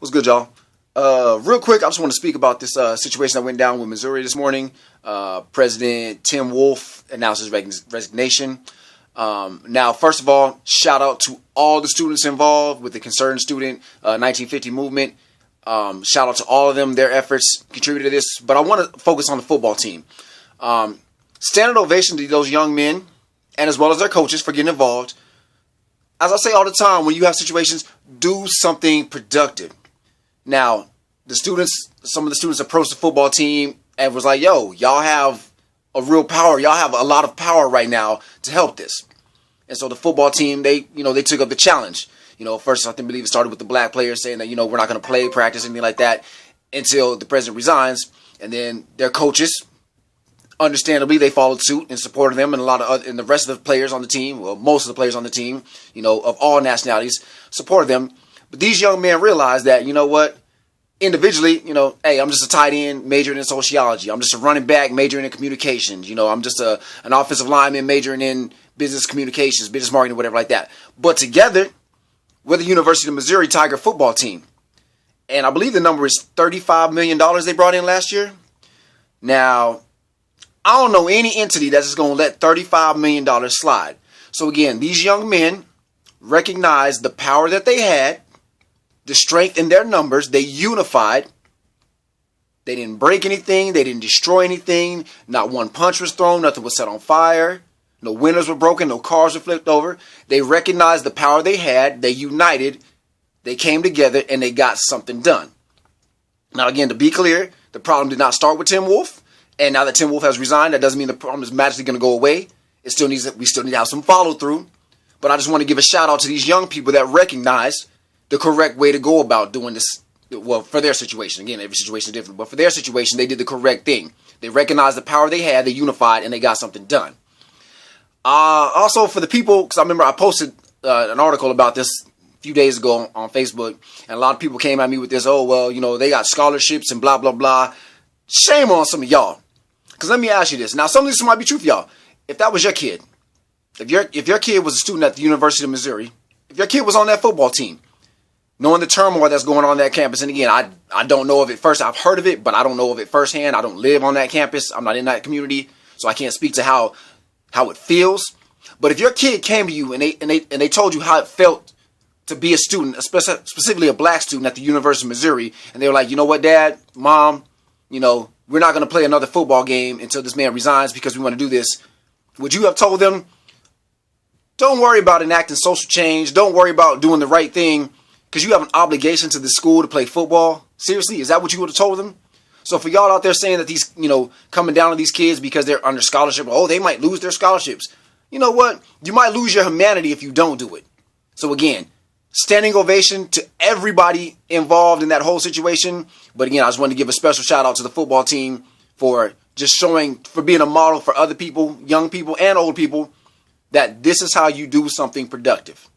What's good, y'all? Real quick, I just want to speak about this situation that went down with Missouri this morning. President Tim Wolf announced his resignation. Now, first of all, shout out to all the students involved with the Concerned Student 1950 movement. Shout out to all of them. Their efforts contributed to this. But I want to focus on the football team. Standing ovation to those young men, and as well as their coaches, for getting involved. As I say all the time, when you have situations, do something productive. Now, some of the students approached the football team and was like, yo, y'all have a real power. Y'all have a lot of power right now to help this. And so the football team, they took up the challenge. First, I believe it started with the black players saying that, we're not going to play, practice, anything like that until the president resigns. And then their coaches, understandably, they followed suit and supported them, and and the rest of the players on the team, well, most of the players on the team, of all nationalities, supported them. But these young men realized that, individually, hey, I'm just a tight end majoring in sociology. I'm just a running back majoring in communications. I'm just an offensive lineman majoring in business communications, business marketing, whatever like that. But together, we're the University of Missouri Tiger football team. And I believe the number is $35 million they brought in last year. Now, I don't know any entity that's just going to let $35 million slide. So again, these young men recognized the power that they had, the strength in their numbers. They unified. They didn't break anything. They didn't destroy anything. Not one punch was thrown. Nothing was set on fire. No windows were broken. No cars were flipped over. They recognized the power they had. They united. They came together and they got something done. Now, again, to be clear, the problem did not start with Tim Wolf. And now that Tim Wolf has resigned, that doesn't mean the problem is magically going to go away. We still need to have some follow through. But I just want to give a shout out to these young people that recognize the correct way to go about doing this. Well, for their situation, again, every situation is different, but for their situation, they did the correct thing. They recognized the power they had, they unified, and they got something done. Also, for the people, because I remember I posted an article about this a few days ago on Facebook, and a lot of people came at me with this, oh, well, they got scholarships and blah, blah, blah. Shame on some of y'all. Because let me ask you this. Now, some of this might be true for y'all. If that was your kid, if your kid was a student at the University of Missouri, if your kid was on that football team, knowing the turmoil that's going on that campus, and again, I don't know of it first. I've heard of it, but I don't know of it firsthand. I don't live on that campus. I'm not in that community, so I can't speak to how it feels. But if your kid came to you and they told you how it felt to be a student, specifically a black student at the University of Missouri, and they were like, you know what, Dad, Mom, we're not going to play another football game until this man resigns because we want to do this. Would you have told them, don't worry about enacting social change. Don't worry about doing the right thing because you have an obligation to the school to play football? Seriously, is that what you would have told them? So for y'all out there saying that these, coming down on these kids because they're under scholarship, they might lose their scholarships. You know what? You might lose your humanity if you don't do it. So again, standing ovation to everybody involved in that whole situation. But again, I just wanted to give a special shout out to the football team for being a model for other people, young people and old people, that this is how you do something productive.